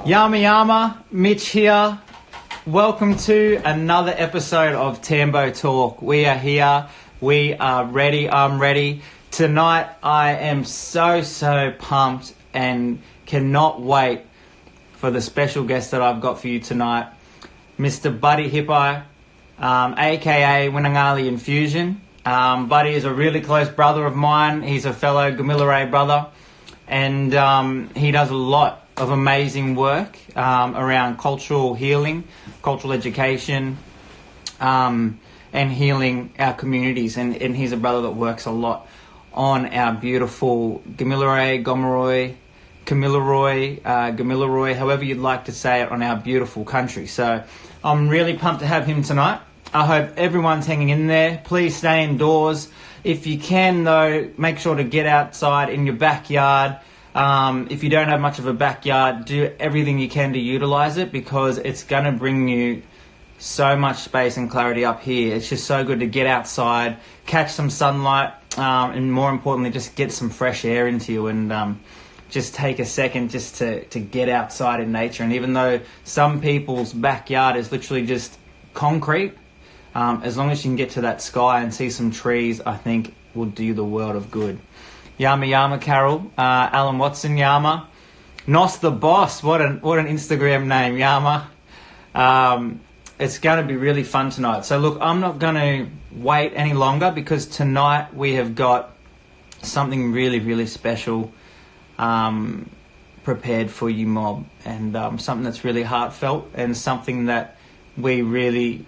Yama Yama, Mitch here. Welcome to another episode of Tambo Talk. We are here. We are ready. I'm ready. Tonight I am so pumped and cannot wait for the special guest that I've got for you tonight. Mr. Buddy Hippi, aka Winangali Infusion. Buddy is a really close brother of mine. He's a fellow Gamilaroi brother, and he does a lot of amazing work around cultural healing, cultural education, and healing our communities. And he's a brother that works a lot on our beautiful Gamilaroi, however you'd like to say it, on our beautiful country. So I'm really pumped to have him tonight. I hope everyone's hanging in there. Please stay indoors. If you can, though, make sure to get outside in your backyard. If you don't have much of a backyard, do everything you can to utilize it, because it's going to bring you so much space and clarity up here. It's just so good to get outside, catch some sunlight, and more importantly, just get some fresh air into you, and just take a second just to get outside in nature. And even though some people's backyard is literally just concrete, as long as you can get to that sky and see some trees, I think will do the world of good. Yama Yama Carol, Alan Watson Yama, Nos the Boss, what an Instagram name, Yama. It's going to be really fun tonight. So look, I'm not going to wait any longer, because tonight we have got something really special prepared for you, mob, and something that's really heartfelt, and something that we really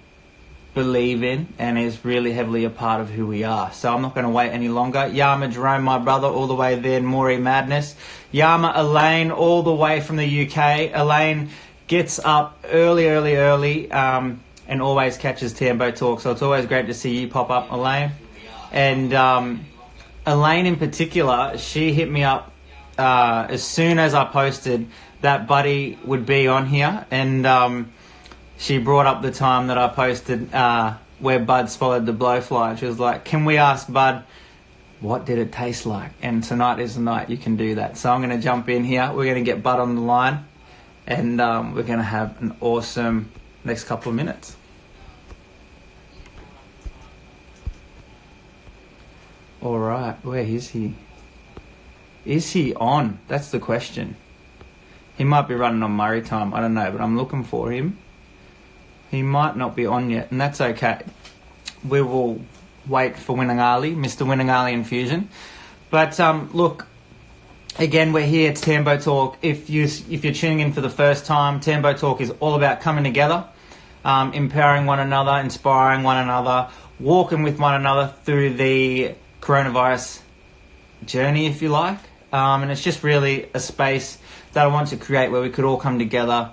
believe in and is really heavily a part of who we are. So I'm not going to wait any longer. Yama Jerome, my brother, all the way there in Moree Madness. Yama Elaine, all the way from the UK. Elaine gets up early, and always catches Tambo Talk. So it's always great to see you pop up, Elaine. And Elaine in particular, she hit me up as soon as I posted that Buddy would be on here, and she brought up the time that I posted where Bud swallowed the blowfly. She was like, can we ask Bud, what did it taste like? And tonight is the night you can do that. So I'm going to jump in here. We're going to get Bud on the line, and we're going to have an awesome next couple of minutes. All right, where is he? Is he on? That's the question. He might be running on Murray time. I don't know, but I'm looking for him. He might not be on yet, and that's okay. We will wait for Winangali, Mr Winangali Infusion. But look, again, we're here. It's Tambo Talk. If you're tuning in for the first time, Tambo Talk is all about coming together, empowering one another, inspiring one another, walking with one another through the coronavirus journey, if you like. And it's just really a space that I want to create where we could all come together,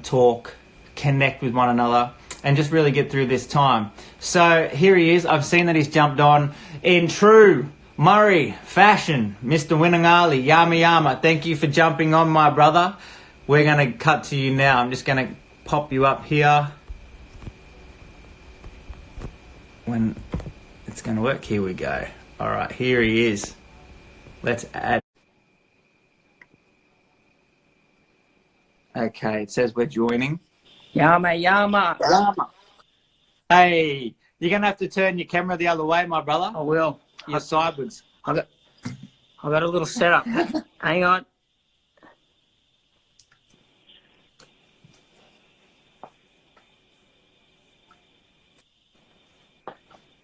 talk, connect with one another, and just really get through this time. So here he is. I've seen that he's jumped on in true Murray fashion. Mr Winangali, Yama Yama, thank you for jumping on, my brother. We're going to cut to you now. I'm just going to pop you up here. When it's going to work, here we go. All right, here he is. Let's add. Okay, it says we're joining. Yama Yama. Hey, you're going to have to turn your camera the other way, my brother. I will. You're sideways. I got a little setup. Hang on.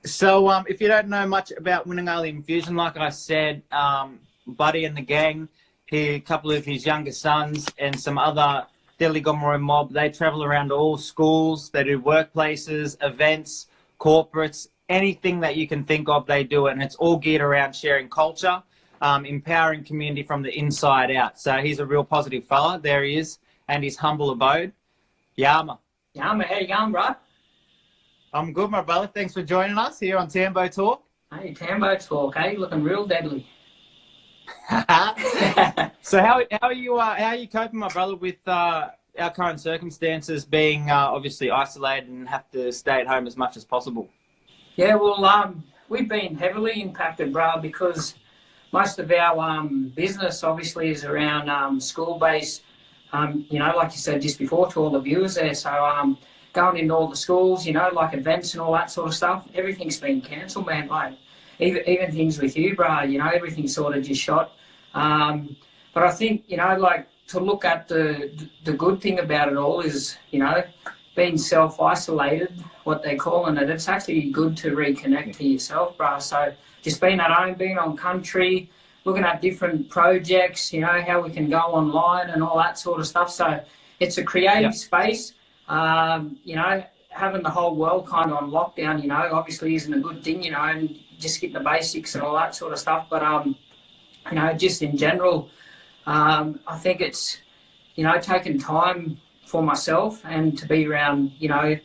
So if you don't know much about Winangali Infusion, like I said, Buddy and the gang, a couple of his younger sons and some other Delhi Gomeroi mob, they travel around all schools, they do workplaces, events, corporates, anything that you can think of, they do it. And it's all geared around sharing culture, empowering community from the inside out. So he's a real positive fella. There he is, and his humble abode. Yama. Yama, how you going, bro? I'm good, my brother. Thanks for joining us here on Tambo Talk. Hey, Tambo Talk, hey? Looking real deadly. So how are you coping, my brother, with our current circumstances, being obviously isolated and have to stay at home as much as possible? Yeah, well, we've been heavily impacted, bro, because most of our business obviously is around school-based you know, like you said just before to all the viewers there. So going into all the schools, you know, like events and all that sort of stuff, everything's been cancelled, man. Like even things with you, bro, you know, everything's sort of just shot. But I think, you know, like to look at the good thing about it all is, you know, being self-isolated, what they're calling it, it's actually good to reconnect to yourself, bro. So just being at home, being on country, looking at different projects, you know, how we can go online and all that sort of stuff. So it's a creative space. You know, having the whole world kind of on lockdown, you know, obviously isn't a good thing, you know, and just get the basics and all that sort of stuff. But, you know, just in general, I think it's, you know, taking time for myself and to be around, you know,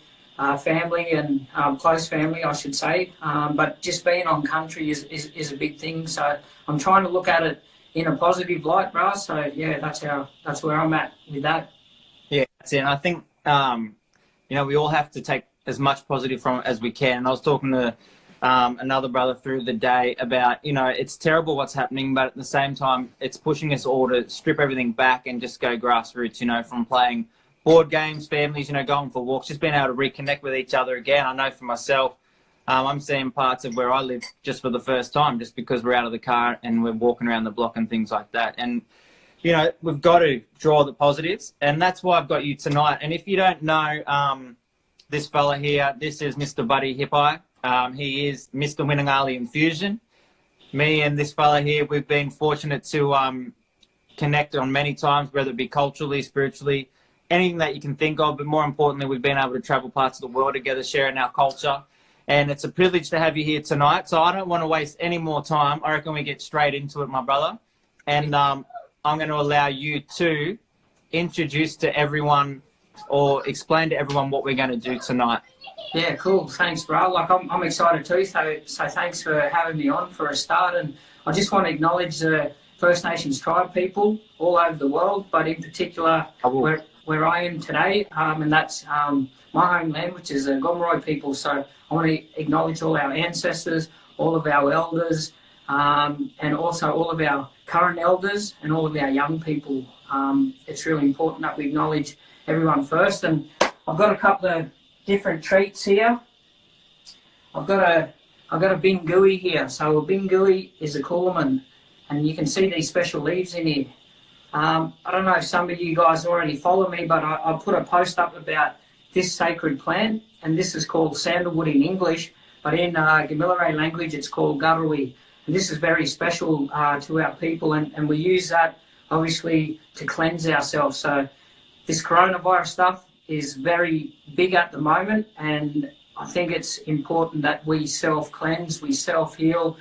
family and close family, I should say. But just being on country is a big thing. So I'm trying to look at it in a positive light, bro. So yeah, that's where I'm at with that. Yeah, that's it. And I think, you know, we all have to take as much positive from it as we can. And I was talking to another brother through the day about, you know, it's terrible what's happening, but at the same time, it's pushing us all to strip everything back and just go grassroots, you know, from playing board games, families, you know, going for walks, just being able to reconnect with each other again. I know for myself, I'm seeing parts of where I live just for the first time, just because we're out of the car and we're walking around the block and things like that. And, you know, we've got to draw the positives, and that's why I've got you tonight. And if you don't know this fella here, this is Mr. Buddy Hippi. He is Mr. Winangali Infusion. Me and this fella here, we've been fortunate to connect on many times, whether it be culturally, spiritually, anything that you can think of. But more importantly, we've been able to travel parts of the world together, sharing our culture. And it's a privilege to have you here tonight. So I don't want to waste any more time. I reckon we get straight into it, my brother. And I'm going to allow you to introduce to everyone or explain to everyone what we're going to do tonight. Yeah, cool. Thanks, bro. Like, I'm excited too. So thanks for having me on for a start. And I just want to acknowledge the First Nations tribe people all over the world, but in particular where I am today, and that's my homeland, which is the Gomeroi people. So I want to acknowledge all our ancestors, all of our elders, and also all of our current elders and all of our young people. It's really important that we acknowledge everyone first. And I've got a couple of different treats here. I've got a bingui here. So a bingui is a coolman, and you can see these special leaves in here. I don't know if some of you guys already follow me, but I put a post up about this sacred plant, and this is called sandalwood in English, but in Gamilaroi language it's called garui. And this is very special to our people, and we use that obviously to cleanse ourselves. So this coronavirus stuff is very big at the moment, and I think it's important that we self-cleanse, we self-heal.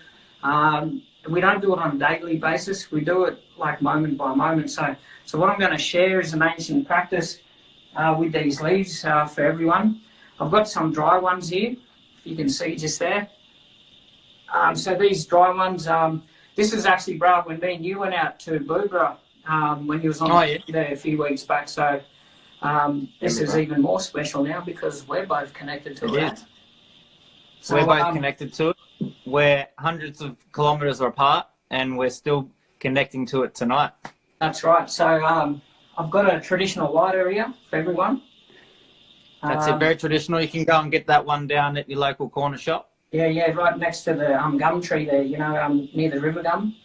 We don't do it on a daily basis. We do it like moment by moment. So what I'm going to share is an ancient practice with these leaves for everyone. I've got some dry ones here, if you can see just there. So these dry ones, this is actually, bro, when me and you went out to Boobra when you was on there a few weeks back. So this is even more special now because we're both connected to it. So, we're both connected to it. We're hundreds of kilometres apart, and we're still connecting to it tonight. That's right. So I've got a traditional lighter here for everyone. That's it, very traditional. You can go and get that one down at your local corner shop. Yeah, right next to the gum tree there, you know, near the river gum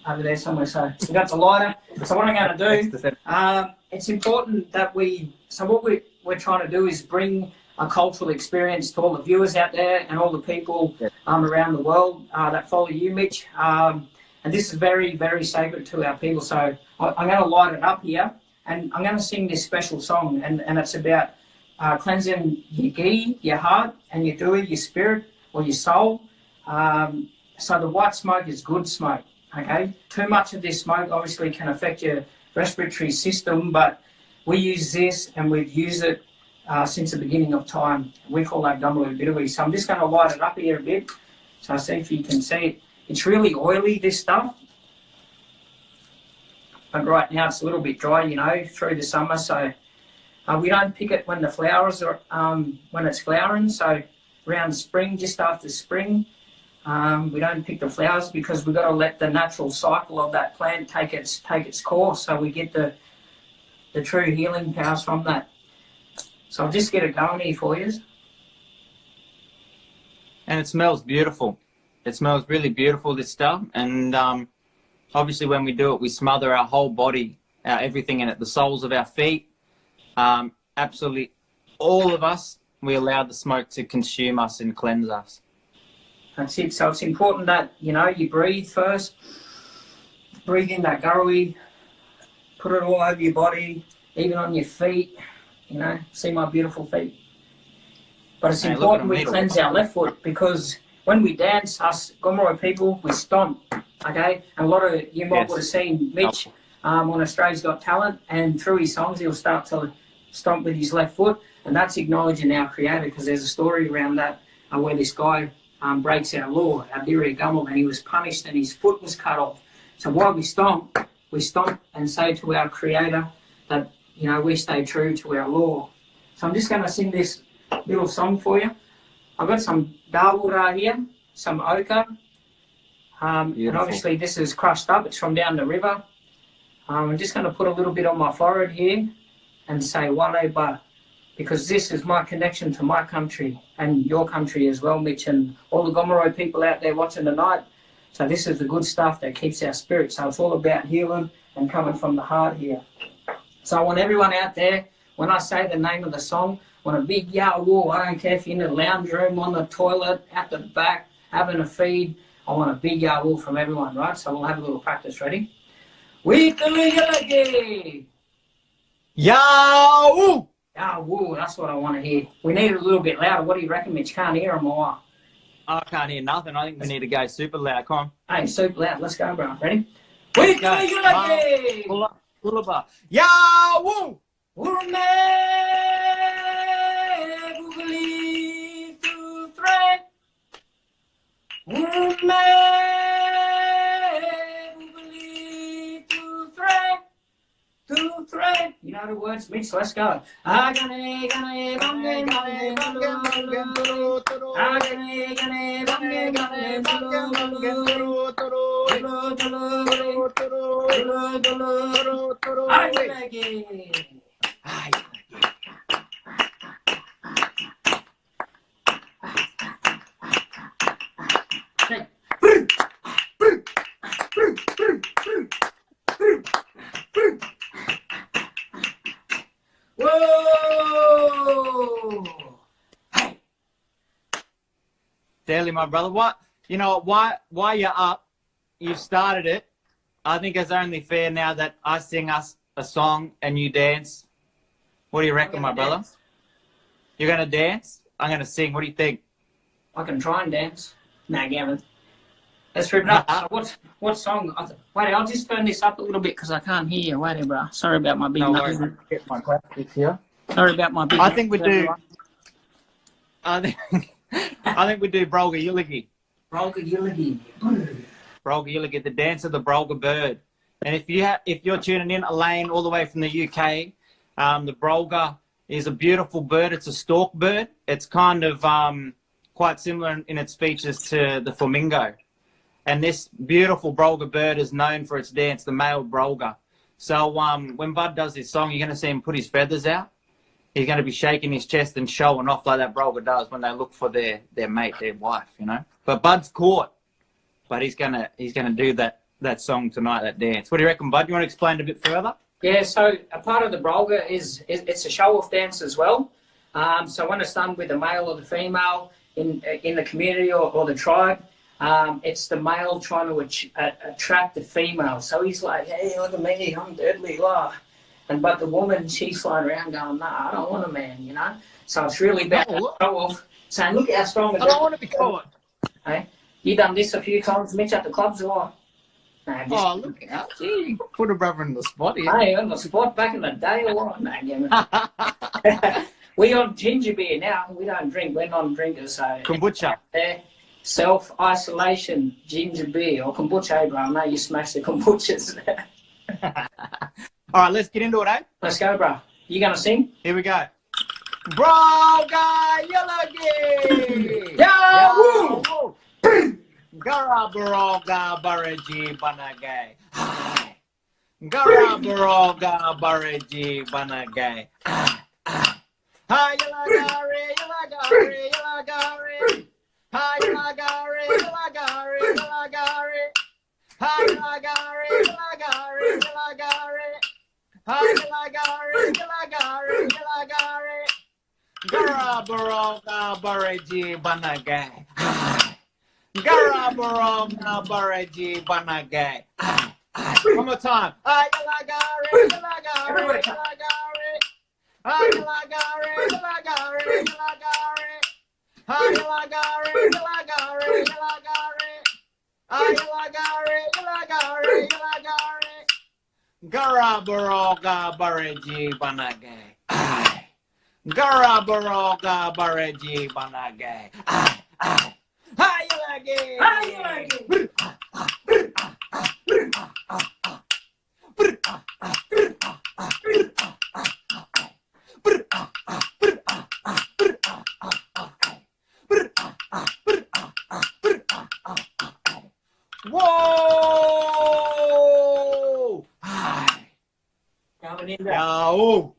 over there somewhere. So we got the lighter. So what I'm going to do, it's important that what we're trying to do is bring a cultural experience to all the viewers out there and all the people around the world that follow you, Mitch. And this is very, very sacred to our people. So I'm going to light it up here, and I'm going to sing this special song, and it's about cleansing your gi, your heart, and your dui, your spirit, or your soul. So the white smoke is good smoke, okay? Too much of this smoke obviously can affect your respiratory system, but we use this, and we've used it since the beginning of time. We call that Gumbaloo Bidui. So I'm just going to light it up here a bit, so I see if you can see it. It's really oily, this stuff, but right now it's a little bit dry, you know, through the summer. So we don't pick it when the flowers are, when it's flowering. So around spring, just after spring, we don't pick the flowers because we've got to let the natural cycle of that plant take its course. So we get the the true healing powers from that. So I'll just get it going here for you. And it smells beautiful. It smells really beautiful, this stuff. And obviously when we do it, we smother our whole body, everything in it, the soles of our feet, absolutely all of us. We allow the smoke to consume us and cleanse us. That's it. So it's important that, you know, you breathe first. Breathe in that gurui. Put it all over your body, even on your feet. You know, see my beautiful feet. But it's important we cleanse our left foot, because when we dance, us Gomeroi people, we stomp, okay? And a lot of you might would have seen Mitch on Australia's Got Talent, and through his songs he'll start to stomp with his left foot, and that's acknowledging our Creator, because there's a story around that where this guy breaks our law, our Diri Gummel, and he was punished and his foot was cut off. So while we stomp and say to our Creator that, you know, we stay true to our law. So I'm just going to sing this little song for you. I've got some dawura here, some ochre, and obviously this is crushed up. It's from down the river. I'm just going to put a little bit on my forehead here and say wale ba, because this is my connection to my country and your country as well, Mitch, and all the Gomeroi people out there watching tonight. So this is the good stuff that keeps our spirit. So it's all about healing and coming from the heart here. So I want everyone out there, when I say the name of the song, I want a big yawu. I don't care if you're in the lounge room, on the toilet, at the back, having a feed. I want a big yawu from everyone, right? So we'll have a little practice. Ready? Yawu! Yawu, that's what I want to hear. We need it a little bit louder. What do you reckon, Mitch? Can't hear them or what? I can't hear nothing. I think we need to go super loud. Come on. Hey, super loud. Let's go, bro. Ready? Yawu! You know the words, Mitch, so let's go. Whoa! Hey, Daly, my brother, what? You know, why you're up? You've started it. I think it's only fair now that I sing us a song and you dance. What do you reckon, my brother? Dance. You're gonna dance? I'm gonna sing. What do you think? I can try and dance. Nah, Gavin. Let's rip it up. So what song? Wait, I'll just turn this up a little bit because I can't hear you. Wait, bro. Sorry about my big nose. Get my glasses here. Sorry about my big I think we do. I think we do Brolga Yuligi. Brolga Yuligi. Brolga Yuligi, the dance of the Brolga bird. And if you're tuning in, Elaine, all the way from the UK, the Brolga is a beautiful bird. It's a stork bird. It's kind of quite similar in its features to the flamingo. And this beautiful Brolga bird is known for its dance, the male Brolga. So when Bud does this song, you're going to see him put his feathers out. He's going to be shaking his chest and showing off like that Brolga does when they look for their mate, their wife, you know. But Bud's caught. But he's gonna do that song tonight, that dance. What do you reckon, Bud? You want to explain it a bit further? Yeah, so a part of the Brolga is it's a show-off dance as well. So when it's done with the male or the female in the community or the tribe, it's the male trying to attract the female. So he's like, hey, look at me, I'm deadly, blah. But the woman, she's flying around going, nah, I don't want a man, you know. So it's really about show-off, saying, look how strong. I don't want to be caught. Hey, you done this a few times, Mitch, at the clubs or what? Nah, look out. Gee, put a brother in the spot here. Hey, on the spot back in the day or what? Nah, we on ginger beer now. We don't drink. We're non-drinkers. So Kombucha. Self-isolation, ginger beer or kombucha, bro. I know you smash the kombuchas. All right, let's get into it, eh? Let's go, bro. You going to sing? Here we go. Brolga Yuligi! Yawu! Gara Brolga Baraji Banagay. Hi. Garaboroga Bareji Banagay. Hi, Yalagari, Yalagari, Yalagari. Hi, Yalagari, Yalagari, Yalagari. Hi, Yalagari, Yalagari, Yalagari. Hi, Yalagari, Yalagari, Yalagari. Garaboroga Bareji Banagay. Garaboroga Bareji Banagay. One more time. Hi, Yalagari, Yalagari, Yalagari. Hi, Yalagari, Yalagari, Yalagari. Hi, Yalagari, Yalagari, Yalagari. Hi, Yalagari, Yalagari, Yalagari. Garaboroga Bareji Banagay. Ay. Garaboroga Bareji Banagay. Ay, ay. Hi, Yalagi. Hi, Yalagi. Whoa! Hi. Coming in there. Yo.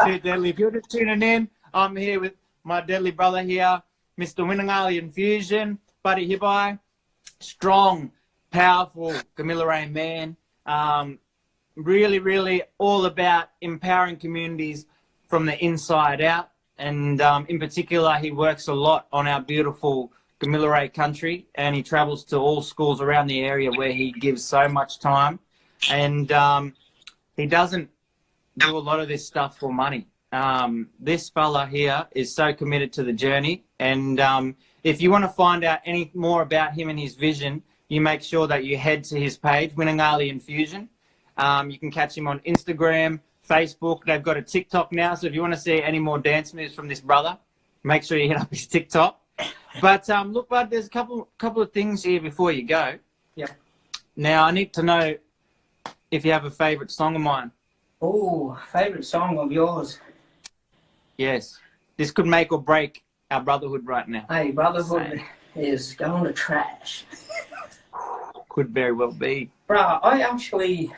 Two deadly people tuning in. I'm here with my deadly brother here, Mr Winangali Infusion, Buddy Hippi. Strong, powerful Camilla Rain man. Really all about empowering communities from the inside out. And in particular, he works a lot on our beautiful Camilla country, and he travels to all schools around the area where he gives so much time. And he doesn't do a lot of this stuff for money. This fella here is so committed to the journey. And if you want to find out any more about him and his vision, you make sure that you head to his page, Winangali Infusion. You can catch him on Instagram, Facebook. They've got a TikTok now. So if you want to see any more dance moves from this brother, make sure you hit up his TikTok. But look, bud, there's a couple of things here before you go. Yeah. Now, I need to know if you have a favourite song of mine. Oh, favourite song of yours? Yes. This could make or break our brotherhood right now. Hey, brotherhood is going to trash. Could very well be. Bruh, I actually,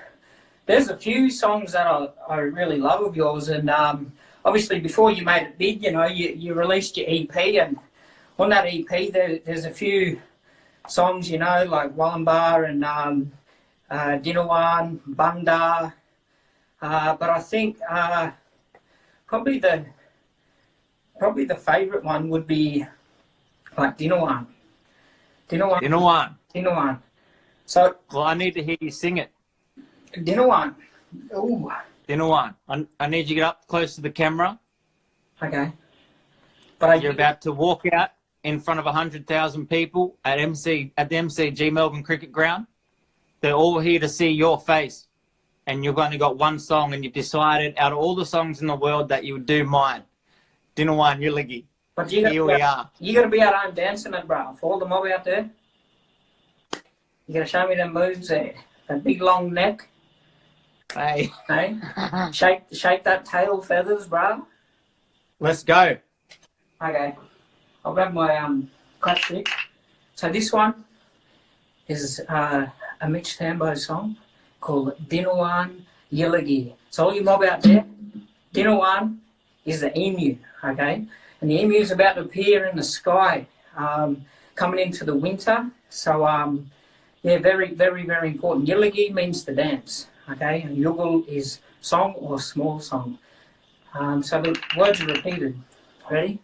there's a few songs that I really love of yours, and obviously before you made it big, you know, you released your EP, and on that EP there's a few songs, you know, like Wallambar and Dinawan, Bunda, but I think probably the favourite one would be like Dinawan. So, well, I need to hear you sing it. Dinawan. Ooh. Dinawan. I need you to get up close to the camera. Okay. But you're about to walk out in front of 100,000 people at the MCG Melbourne Cricket Ground. They're all here to see your face. And you've only got one song, and you've decided out of all the songs in the world that you would do mine. Dinawan Yuligi. But here we are. You gotta be out home dancing it, bro. For all the mob out there. You gotta show me them moves there. That big long neck. Hey. Hey? Shake that tail feathers, bro. Let's go. Okay. I'll grab my clap stick. So this one is a Mitch Tambo song called Dinawan Yilagi. So all you mob out there, Dinawan is the emu, okay? And the emu is about to appear in the sky, coming into the winter. So, yeah, very important. Yilagi means to dance, okay? And Yugal is song or small song. So the words are repeated. Ready?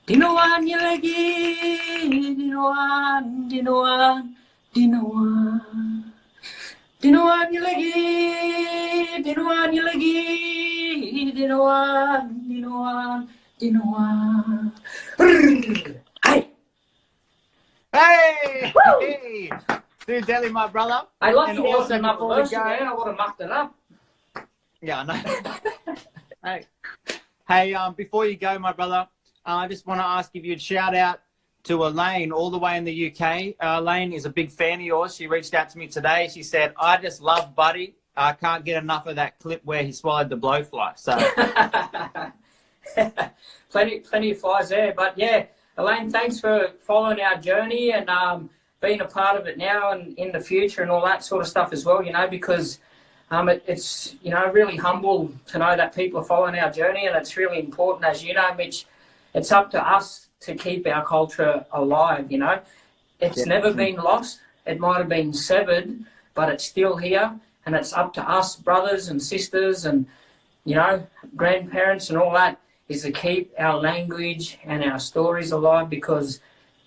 Dinawan Yilagi, Dinawan, Dinawan, Dinawan. Dinawan Yilagi, Dinawan Yilagi, Dinawan, Dinawan, Dinawan. Hey! Hey! Hey! Dude, Delhi, my brother. I love and you also enough before we version, go, man. I would have mucked it up. Yeah, I know. Hey, before you go, my brother, I just want to ask if you'd shout out to Elaine all the way in the UK. Elaine is a big fan of yours. She reached out to me today. She said, I just love Buddy. I can't get enough of that clip where he swallowed the blowfly. So plenty of flies there. But yeah, Elaine, thanks for following our journey, and being a part of it now and in the future and all that sort of stuff as well, you know, because it's, you know, really humble to know that people are following our journey, and it's really important, as you know, Mitch, it's up to us to keep our culture alive, you know. It's never been lost. It might have been severed, but it's still here, and it's up to us, brothers and sisters and, you know, grandparents and all that, is to keep our language and our stories alive, because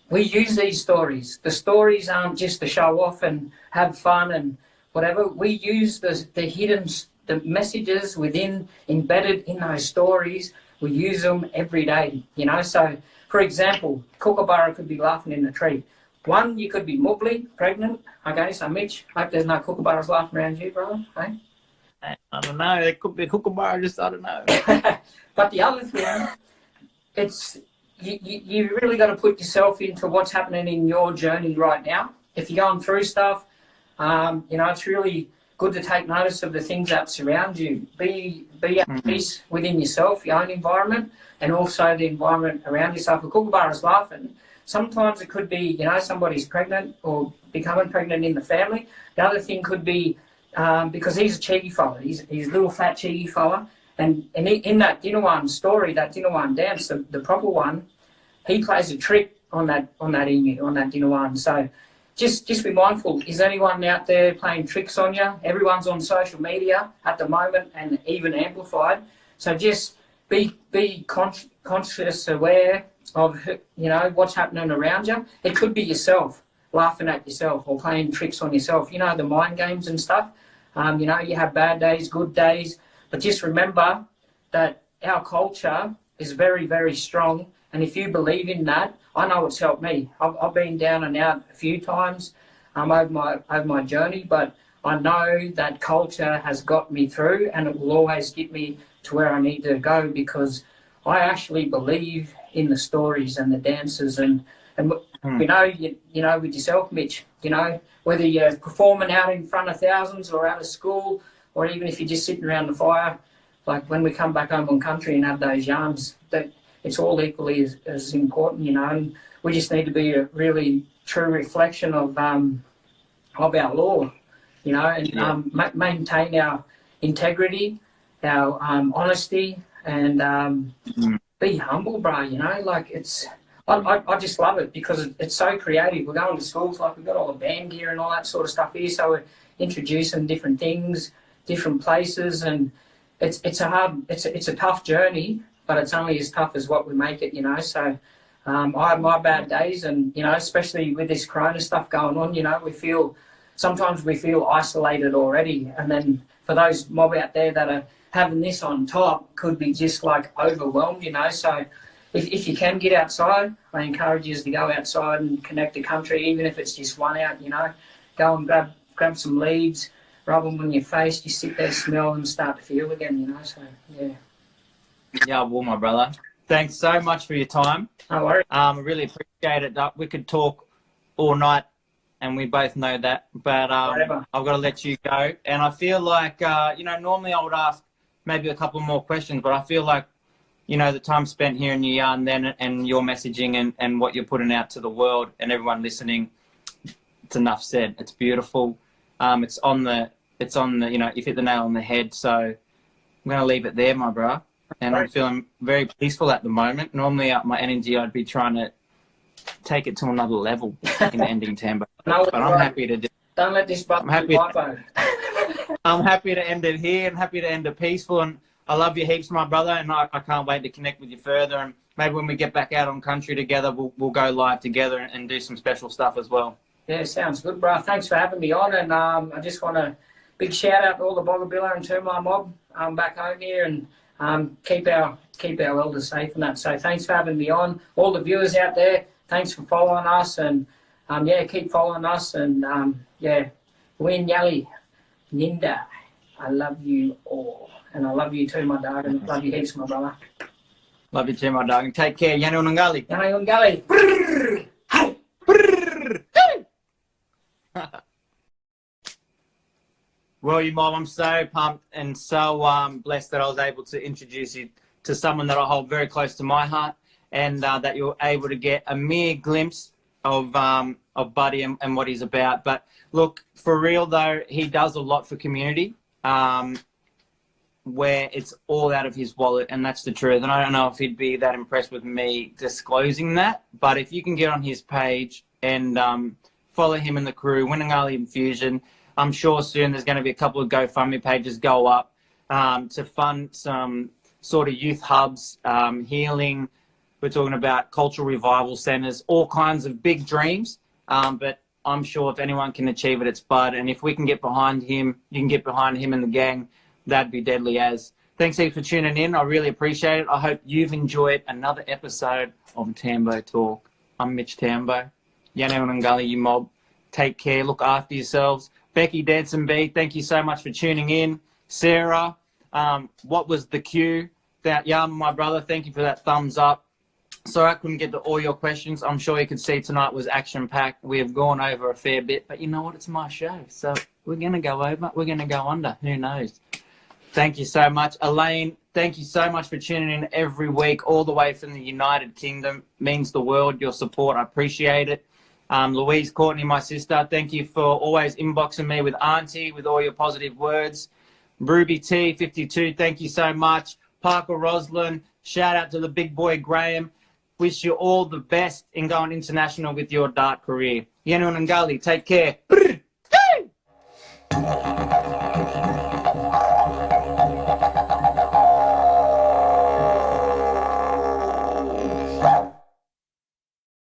we use these stories. The stories aren't just to show off and have fun and whatever. We use the hidden, the messages within, embedded in those stories. We use them every day, you know. So, for example, Kookaburra could be laughing in the tree. One, you could be mubbly, pregnant. Okay, so Mitch, hope there's no kookaburras laughing around you, brother. Hey? I don't know. It could be a kookaburra, just I don't know. But the other thing, it's you really got to put yourself into what's happening in your journey right now. If you're going through stuff, you know, it's really good to take notice of the things that surround you. Be at peace within yourself, your own environment, and also the environment around you. So if a kookaburra's laughing, sometimes it could be, you know, somebody's pregnant or becoming pregnant in the family. The other thing could be because he's a cheeky fella. He's a little fat cheeky fella. And in that Dinawan story, that Dinawan dance, the proper one, he plays a trick on that emu, on that Dinawan. So just be mindful. Is anyone out there playing tricks on you? Everyone's on social media at the moment, and even amplified. So just be conscious, aware of, you know, what's happening around you. It could be yourself laughing at yourself or playing tricks on yourself. You know, the mind games and stuff. You know, you have bad days, good days. But just remember that our culture is very, very strong. And if you believe in that, I know it's helped me. I've been down and out a few times over my journey, but I know that culture has got me through, and it will always get me to where I need to go, because I actually believe in the stories and the dances and you know, with yourself, Mitch, you know, whether you're performing out in front of thousands or out of school, or even if you're just sitting around the fire, like when we come back home on country and have those yarns, that it's all equally as important, you know. And we just need to be a really true reflection of our law, you know, and maintain our integrity, our honesty, and be humble, bro. You know, like I just love it because it's so creative. We're going to schools, like we've got all the band gear and all that sort of stuff here, so we're introducing different things, different places, and it's a tough journey, but it's only as tough as what we make it, you know. So I have my bad days, and you know, especially with this corona stuff going on, you know, sometimes we feel isolated already, and then for those mob out there that are having this on top, could be just like overwhelmed, you know. So if you can get outside, I encourage you to go outside and connect the country, even if it's just one out, you know. Go and grab some leaves, rub them on your face, you sit there, smell, and start to feel again, you know. So yeah. Yeah, well, my brother, thanks so much for your time. No worries. I really appreciate it. We could talk all night, and we both know that, but I've got to let you go. And I feel like, you know, normally I would ask maybe a couple more questions, but I feel like, you know, the time spent here in your yarn then and your messaging and what you're putting out to the world and everyone listening, it's enough said. It's beautiful. It's on the, you know, you've hit the nail on the head. So I'm going to leave it there, my bro. And I'm feeling very peaceful at the moment. Normally, my energy, I'd be trying to take it to another level in ending Tambo. But I'm happy to do. Don't let this button I'm happy to end it here and happy to end it peaceful. And I love you heaps, my brother. And I can't wait to connect with you further. And maybe when we get back out on country together, we'll go live together and do some special stuff as well. Yeah, sounds good, bro. Thanks for having me on. And I just want to big shout out to all the Boggabilla and Termite mob back home here, and keep our elders safe and that. So thanks for having me on. All the viewers out there, thanks for following us, and yeah, keep following us, and yeah, Winangali, Ninda, I love you all, and I love you too, my dog, and love you heaps, my brother. Love you too, my dog, and take care. Yana Winangali. Yana Winangali. Hey. Well, you mob, I'm so pumped and so blessed that I was able to introduce you to someone that I hold very close to my heart, and that you're able to get a mere glimpse of Buddy and what he's about. But look, for real though, he does a lot for community, where it's all out of his wallet, and that's the truth. And I don't know if he'd be that impressed with me disclosing that, but if you can get on his page and follow him and the crew, Winangali Infusion, I'm sure soon there's going to be a couple of GoFundMe pages go up to fund some sort of youth hubs, healing. We're talking about cultural revival centres, all kinds of big dreams. But I'm sure if anyone can achieve it, it's Bud. And if we can get behind him, you can get behind him and the gang, that'd be deadly as. Thanks heaps for tuning in. I really appreciate it. I hope you've enjoyed another episode of Tambo Talk. I'm Mitch Tambo. Yana Winangali, you mob. Take care. Look after yourselves. Becky, Dance and B, thank you so much for tuning in. Sarah, what was the cue? That Yum, my brother, thank you for that thumbs up. Sorry I couldn't get to all your questions. I'm sure you could see tonight was action-packed. We have gone over a fair bit, but you know what? It's my show. So we're going to go over. We're going to go under. Who knows? Thank you so much. Elaine, thank you so much for tuning in every week, all the way from the United Kingdom. Means the world, your support. I appreciate it. Louise Courtney, my sister, thank you for always inboxing me with Auntie, with all your positive words. Ruby T, 52, thank you so much. Parker Roslin, shout out to the big boy Graham. Wish you all the best in going international with your dart career. Yenu Ngali, take care.